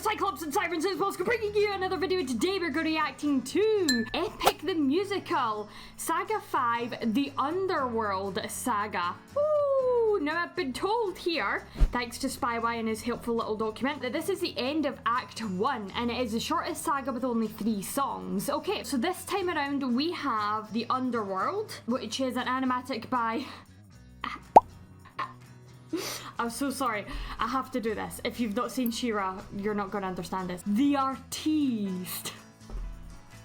Cyclops and Sirens as well, bringing you another video. Today we're going to be reacting to Epic the Musical, Saga 5, the Underworld Saga. Woo! Now I've been told here, thanks to SpyY and his helpful little document, that this is the end of Act 1 and it is the shortest saga with only 3 songs. Okay, so this time around we have the Underworld, which is an animatic by... I'm so sorry, I have to do this. If you've not seen She-Ra, you're not going to understand this. The Artiste.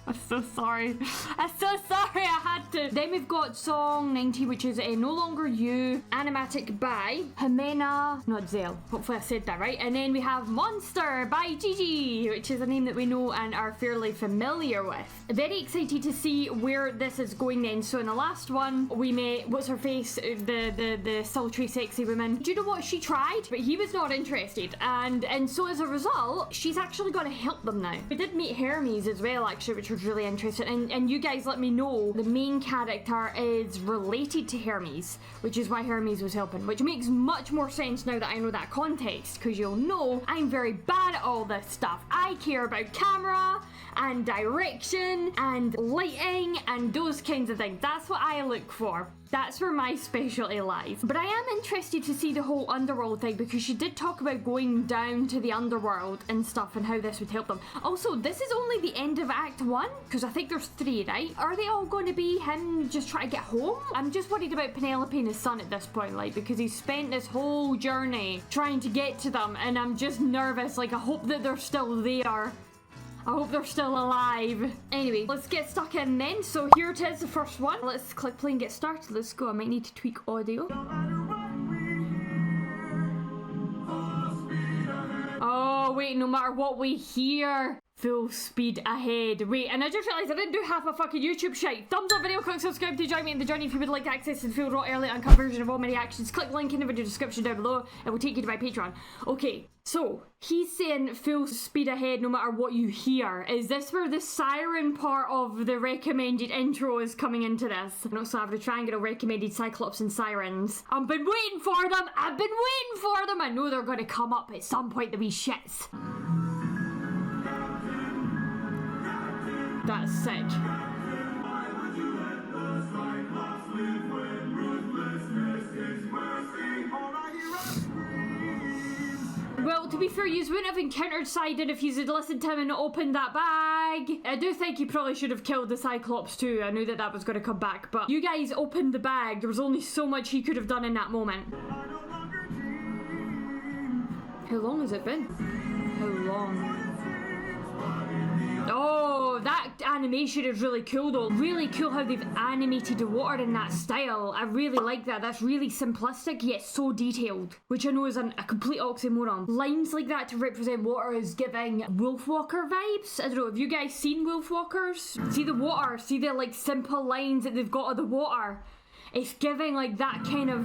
I'm so sorry. I'm so sorry, I had to. Then we've got song 90, which is No Longer You, animatic by Jimena, not Zale. Hopefully I said that right. And then we have Monster by Gigi, which is a name that we know and are fairly familiar with. Very excited to see where this is going then. So in the last one, we met, what's her face, the sultry, sexy woman. Do you know what? She tried, but he was not interested. And so as a result, she's actually going to help them now. We did meet Hermes as well, actually, which was really interesting, and you guys let me know the main character is related to Hermes, which is why Hermes was helping, which makes much more sense now that I know that context, because you'll know I'm very bad at all this stuff. I care about camera and direction and lighting and those kinds of things. That's what I look for. That's where my specialty lies. But I am interested to see the whole Underworld thing, because she did talk about going down to the Underworld and stuff and how this would help them. Also, this is only the end of Act 1, because I think there's 3, right? Are they all going to be him just trying to get home? I'm just worried about Penelope and his son at this point, like, because he's spent this whole journey trying to get to them, and I'm just nervous. Like, I hope that they're still there. I hope they're still alive. Anyway, let's get stuck in then. So here it is, the first one. Let's click play and get started. Let's go. I might need to tweak audio. Oh, wait, no matter what we hear. Full speed ahead. Wait, and I just realised I didn't do half a fucking YouTube shite. Thumbs up video, click subscribe to join me in the journey if you would like to access the full raw early uncut version of all my reactions. Click the link in the video description down below. It will take you to my Patreon. Okay, so he's saying full speed ahead no matter what you hear. Is this where the siren part of the recommended intro is coming into this? And also I have the triangle recommended Cyclops and Sirens. I've been waiting for them. I've been waiting for them. I know they're going to come up at some point, the wee shits. That's sick. Well, to be fair, you wouldn't have encountered Sidon if you had listened to him and opened that bag. I do think you probably should have killed the Cyclops too. I knew that that was going to come back, but you guys opened the bag. There was only so much he could have done in that moment. How long has it been? How long? Oh, that animation is really cool though. Really cool how they've animated the water in that style. I really like that. That's really simplistic yet so detailed, which I know is a complete oxymoron. Lines like that to represent water is giving Wolfwalker vibes. I don't know, have you guys seen Wolfwalkers? See the water, see the like simple lines that they've got of the water. It's giving like that kind of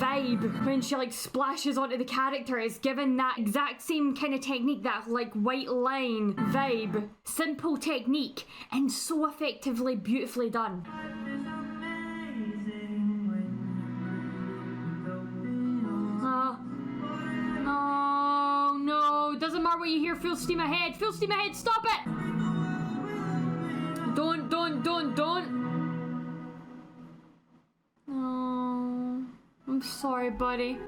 vibe when she like splashes onto the character. It's giving that exact same kind of technique, that like white line vibe. Simple technique and so effectively, beautifully done. Oh no, doesn't matter what you hear, full steam ahead, stop it! Don't. Oh, I'm sorry, buddy.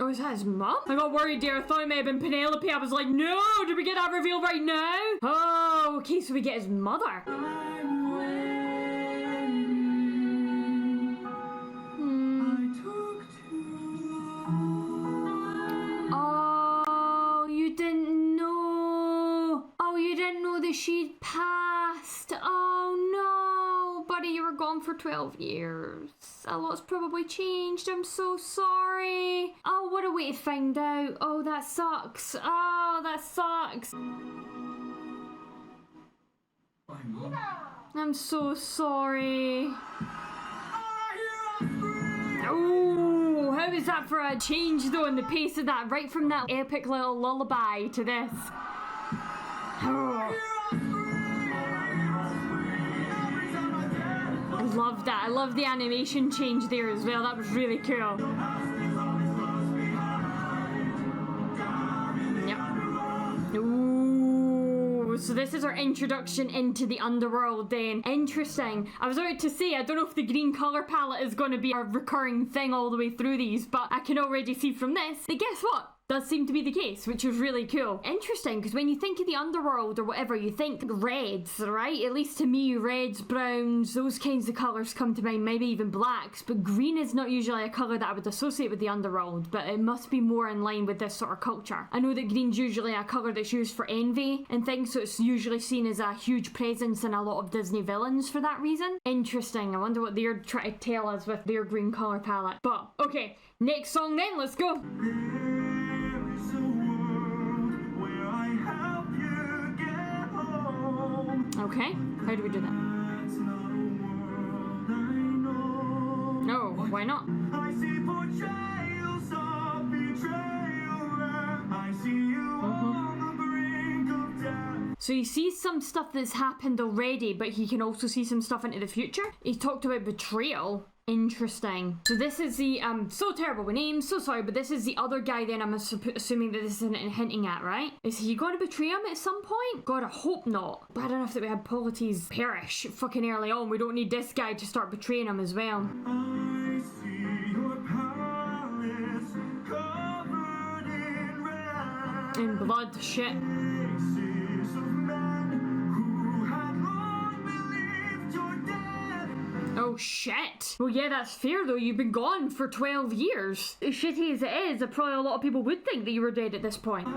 Oh, is that his mom? I got worried there. I thought it may have been Penelope. I was like, no, did we get that reveal right now? Oh, okay, so we get his mother. She'd passed. Oh no, buddy, you were gone for 12 years. A lot's probably changed. I'm so sorry. Oh, what a way to find out. Oh, that sucks. Oh, that sucks. I'm so sorry. Oh, how is that for a change though in the pace of that, right from that epic little lullaby to this? Oh. I love love that. I love the animation change there as well. That was really cool. Yep. Ooh, so this is our introduction into the Underworld then. Interesting. I was about to say, I don't know if the green colour palette is going to be a recurring thing all the way through these, but I can already see from this that guess what? Does seem to be the case, which is really cool. Interesting, because when you think of the Underworld or whatever, you think reds, right? At least to me, reds, browns, those kinds of colours come to mind, maybe even blacks, but green is not usually a colour that I would associate with the Underworld, but it must be more in line with this sort of culture. I know that green's usually a colour that's used for envy and things, so it's usually seen as a huge presence in a lot of Disney villains for that reason. Interesting, I wonder what they're trying to tell us with their green colour palette. But, okay, next song then, let's go! Okay, how do we do that? No, why not? So he sees some stuff that's happened already, but he can also see some stuff into the future. He talked about betrayal. Interesting. So this is the, so terrible with names, so sorry, but this is the other guy then I'm assuming that this is hinting at, right? Is he going to betray him at some point? God, I hope not. Bad enough that we had Polites perish fucking early on. We don't need this guy to start betraying him as well. I see your palace covered in red. In blood, shit. Oh shit. Well yeah, that's fair though, you've been gone for 12 years. As shitty as it is, probably a lot of people would think that you were dead at this point. I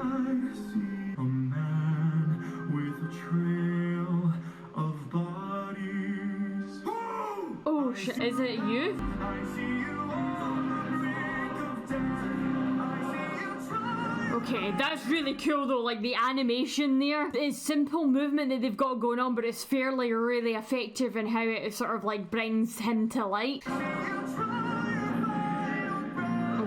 see a man with a trail of bodies. Oh shit, is it you? I see you on the brink of death. Okay, that's really cool though, like the animation there. It's simple movement that they've got going on, but it's fairly really effective in how it sort of like brings him to light.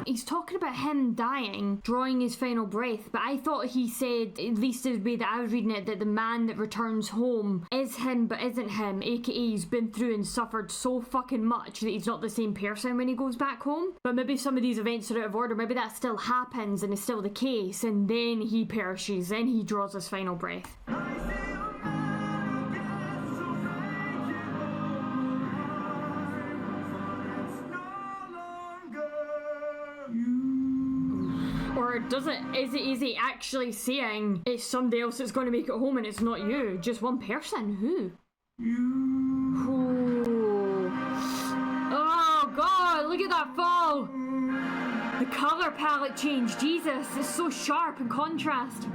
He's talking about him dying, drawing his final breath, but I thought he said, at least the way that I was reading it, that the man that returns home is him but isn't him, aka he's been through and suffered so fucking much that he's not the same person when he goes back home. But maybe some of these events are out of order, maybe that still happens and is still the case, and then he perishes, then he draws his final breath. Or is he actually saying it's somebody else that's going to make it home and it's not you? Just one person? Who? Ooh. Oh god, look at that fall! The colour palette change, Jesus, it's so sharp in contrast.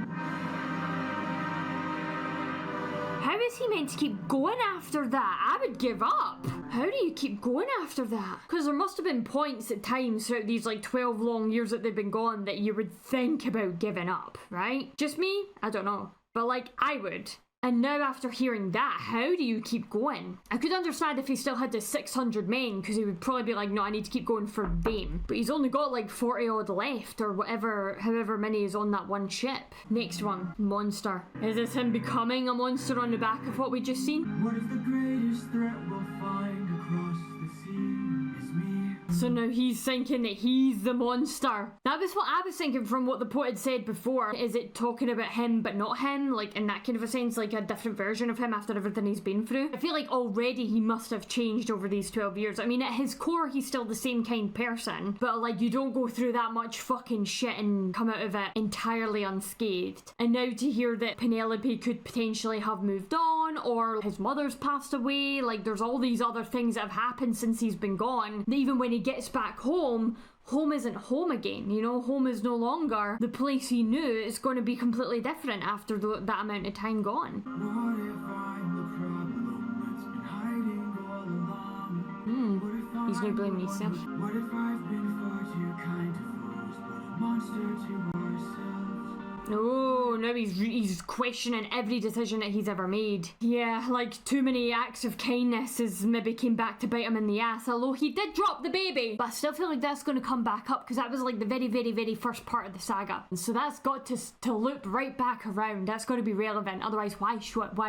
How is he meant to keep going after that? I would give up. How do you keep going after that? Because there must have been points at times throughout these like 12 long years that they've been gone that you would think about giving up, right? Just me? I don't know. But like, I would. And now after hearing that, how do you keep going? I could understand if he still had the 600 men, because he would probably be like, no, I need to keep going for them. But he's only got like 40 odd left, or whatever, however many is on that one ship. Next one, monster. Is this him becoming a monster on the back of what we just seen? What if the greatest threat we'll find across the sea is me? So now he's thinking that he's the monster. That was what I was thinking from what the poet had said before. Is it talking about him but not him? Like in that kind of a sense, like a different version of him after everything he's been through? I feel like already he must have changed over these 12 years. I mean, at his core, he's still the same kind of person, but like you don't go through that much fucking shit and come out of it entirely unscathed. And now to hear that Penelope could potentially have moved on, or his mother's passed away, like there's all these other things that have happened since he's been gone, that even when he gets back home, home isn't home again, you know? Home is no longer the place he knew. It's going to be completely different after that amount of time gone. What if I'm the problem that's been hiding all along? He's now blaming himself. What if I've been far too kind to fools, but a monster to ourselves? Oh, now he's questioning every decision that he's ever made. Yeah, like too many acts of kindness has maybe came back to bite him in the ass, although he did drop the baby. But I still feel like that's going to come back up because that was like the very, very, very first part of the saga. And so that's got to loop right back around. That's going to be relevant. Otherwise, why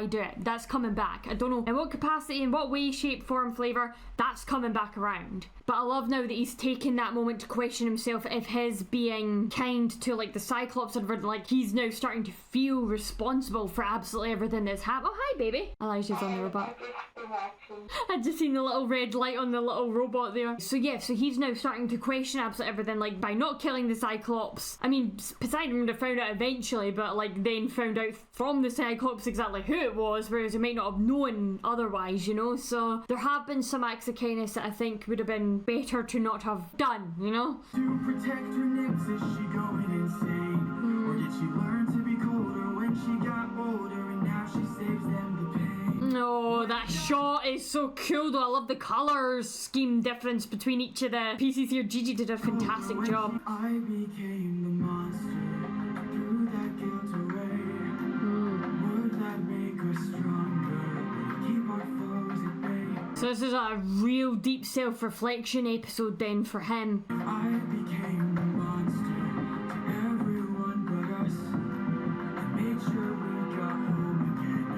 do it? That's coming back. I don't know in what capacity, in what way, shape, form, flavour, that's coming back around. But I love now that he's taken that moment to question himself if his being kind to like the Cyclops and like he's now starting to feel responsible for absolutely everything that's happened. Oh, hi, baby. Elijah's on the robot. I just seen the little red light on the little robot there. So yeah, so he's now starting to question absolutely everything, like by not killing the Cyclops. I mean, Poseidon would have found out eventually, but like then found out from the Cyclops exactly who it was, whereas he might not have known otherwise, you know? So there have been some acts of kindness that I think would have been better to not have done, you know? To protect her nymphs, is she going insane? Or did she learn to be colder when she got older and now she saves them the pain? No, that shot is so cool though. I love the colours scheme difference between each of the pieces here. Gigi did a fantastic job. I became the monster, threw that guilt away. Would that make us stronger? Keep our foes at bay. So this is a real deep self-reflection episode then for him. I became the monster to everyone but us. I made sure we got home again.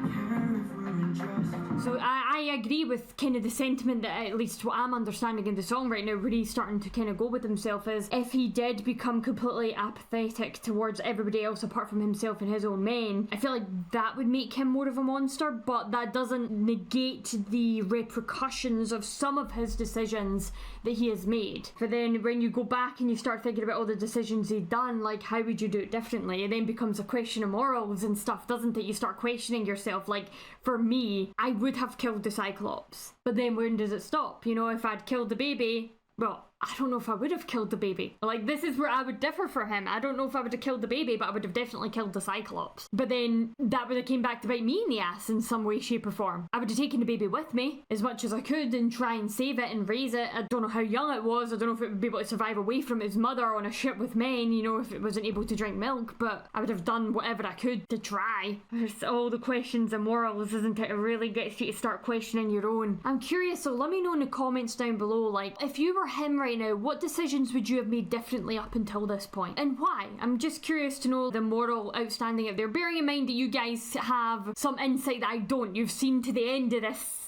I care if we're unjust. So I agree with kind of the sentiment that at least what I'm understanding in the song right now, where he's starting to kind of go with himself, is if he did become completely apathetic towards everybody else apart from himself and his own men, I feel like that would make him more of a monster, but that doesn't negate the repercussions of some of his decisions that he has made. But then when you go back and you start thinking about all the decisions he'd done, like how would you do it differently? It then becomes a question of morals and stuff, doesn't it? You start questioning yourself. Like for me, I would have killed the Cyclops, but then when does it stop? You know, if I'd killed the baby, well, I don't know if I would have killed the baby. Like, this is where I would differ from him. I don't know if I would have killed the baby, but I would have definitely killed the Cyclops. But then that would have came back to bite me in the ass in some way, shape or form. I would have taken the baby with me as much as I could and try and save it and raise it. I don't know how young it was. I don't know if it would be able to survive away from its mother on a ship with men, you know, if it wasn't able to drink milk. But I would have done whatever I could to try. There's all the questions and morals, isn't it? It really gets you to start questioning your own. I'm curious, so let me know in the comments down below, like, if you were him right now, what decisions would you have made differently up until this point, and why? I'm just curious to know the moral outstanding out there, bearing in mind that you guys have some insight that I don't. You've seen to the end of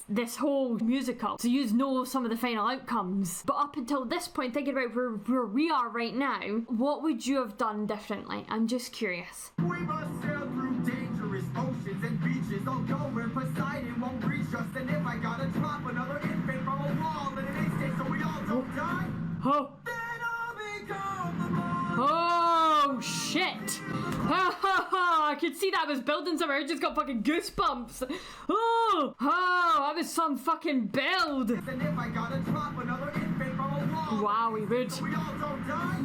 this whole musical, so you know some of the final outcomes. But up until this point, thinking about where we are right now, what would you have done differently? I'm just curious. We must sail through dangerous oceans and beaches. I'll go where Poseidon won't reach us. And if I gotta drop another infant from a wall in an instant so we all don't die, oh. then I'll become the monster. Oh shit! I could see that I was building somewhere. I just got fucking goosebumps. Oh, that was some fucking build. And if I gotta drop another infant from a wall, Wow, we would. so we all don't die,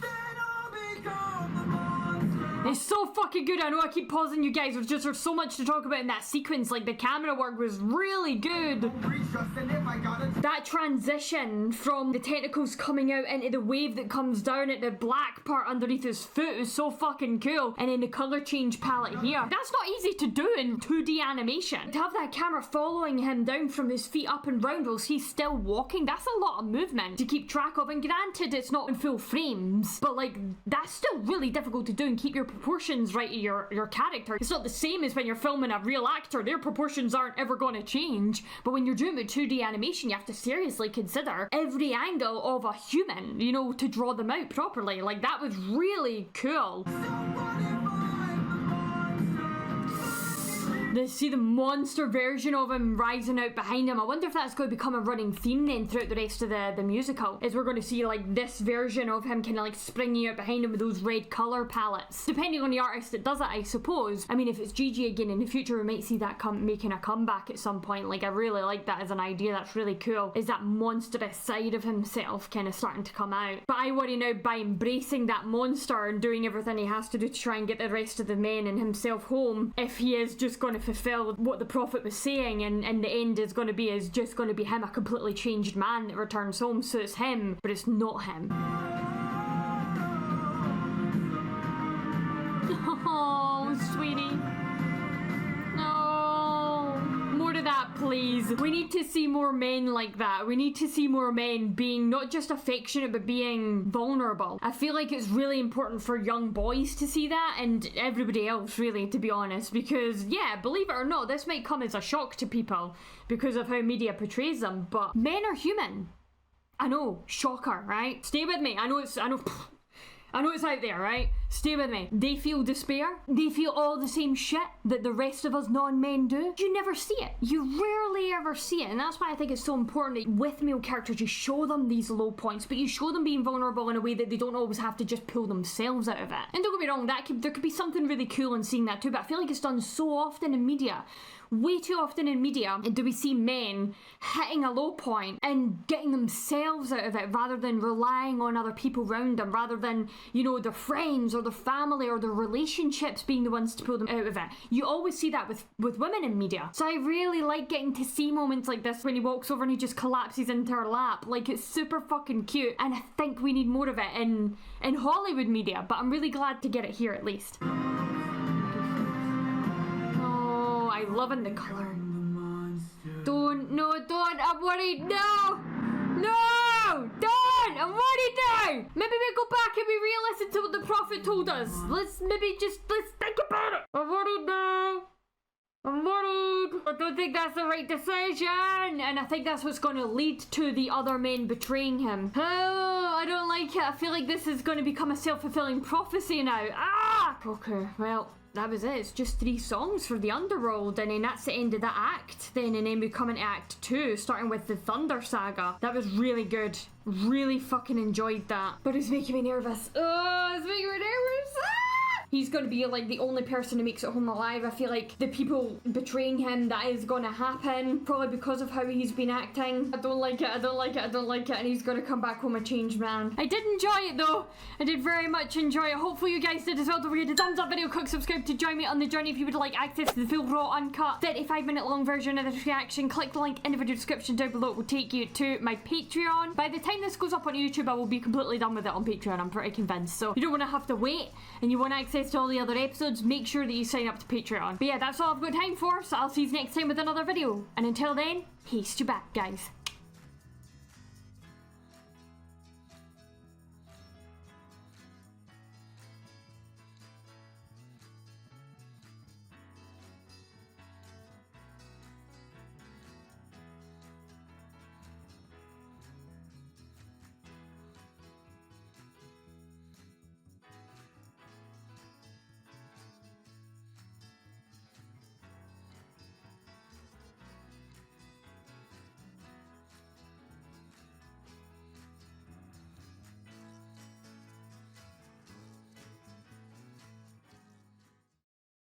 then I'll become the monster. It's so fucking good. I know I keep pausing you guys. There's so much to talk about in that sequence. Like, the camera work was really good. That transition from the tentacles coming out into the wave that comes down at the black part underneath his foot is so fucking cool. And then the color change palette here. That's not easy to do in 2D animation. To have that camera following him down from his feet up and round whilst he's still walking, that's a lot of movement to keep track of. And granted, it's not in full frames, but like, that's still really difficult to do and keep your proportions right of your character. It's not the same as when you're filming a real actor. Their proportions aren't ever going to change. But when you're doing with 2D animation, you have to seriously consider every angle of a human, you know, to draw them out properly. Like, that was really cool. See the monster version of him rising out behind him. I wonder if that's going to become a running theme then throughout the rest of the musical, is we're going to see like this version of him kind of like springing out behind him with those red colour palettes. Depending on the artist that does it, I suppose. I mean, if it's Gigi again in the future, we might see that making a comeback at some point. Like, I really like that as an idea. That's really cool. Is that monstrous side of himself kind of starting to come out. But I worry now, by embracing that monster and doing everything he has to do to try and get the rest of the men and himself home, if he is just going to fulfill what the prophet was saying, and the end is going to be him, a completely changed man that returns home. So it's him, but it's not him. please. We need to see more men like that. We need to see more men being not just affectionate, but being vulnerable. I feel like it's really important for young boys to see that, and everybody else, really, to be honest, because, yeah, believe it or not, this might come as a shock to people because of how media portrays them, but men are human. I know, shocker, right? Stay with me. I know it's out there, right? Stay with me. They feel despair. They feel all the same shit that the rest of us non-men do. You never see it. You rarely ever see it. And that's why I think it's so important that with male characters, you show them these low points, but you show them being vulnerable in a way that they don't always have to just pull themselves out of it. And don't get me wrong, there could be something really cool in seeing that too, but I feel like it's done so often in media. Way too often in media do we see men hitting a low point and getting themselves out of it rather than relying on other people around them, rather than, you know, their friends or their family or their relationships being the ones to pull them out of it. You always see that with women in media. So I really like getting to see moments like this when he walks over and he just collapses into her lap. Like, it's super fucking cute, and I think we need more of it in Hollywood media, but I'm really glad to get it here at least. I'm loving the colour. Don't, I'm worried, no, don't, I'm worried now. Maybe we go back and we re-listen to what the prophet told us. Let's think about it. I'm worried now. I don't think that's the right decision, and I think that's what's going to lead to the other men betraying him. Oh, I don't like it. I feel like this is going to become a self-fulfilling prophecy now. Okay, well, that was it. It's just 3 songs for the Underworld, and then that's the end of that act then, and then we come into Act 2, starting with the Thunder Saga. That was really good. Really fucking enjoyed that. But it's making me nervous. Oh, it's making me nervous. He's going to be like the only person who makes it home alive. I feel like the people betraying him, that is going to happen, probably because of how he's been acting. I don't like it, and he's going to come back home a changed man. I did enjoy it though. I did very much enjoy it. Hopefully you guys did as well. Don't forget to thumbs up video, click subscribe to join me on the journey if you would like access to the full raw, uncut, 35-minute long version of this reaction. Click the link in the video description down below. It will take you to my Patreon. By the time this goes up on YouTube, I will be completely done with it on Patreon. I'm pretty convinced. So you don't want to have to wait, and you want access to all the other episodes, make sure that you sign up to Patreon. But yeah, that's all I've got time for, so I'll see you next time with another video. And until then, peace to back, guys.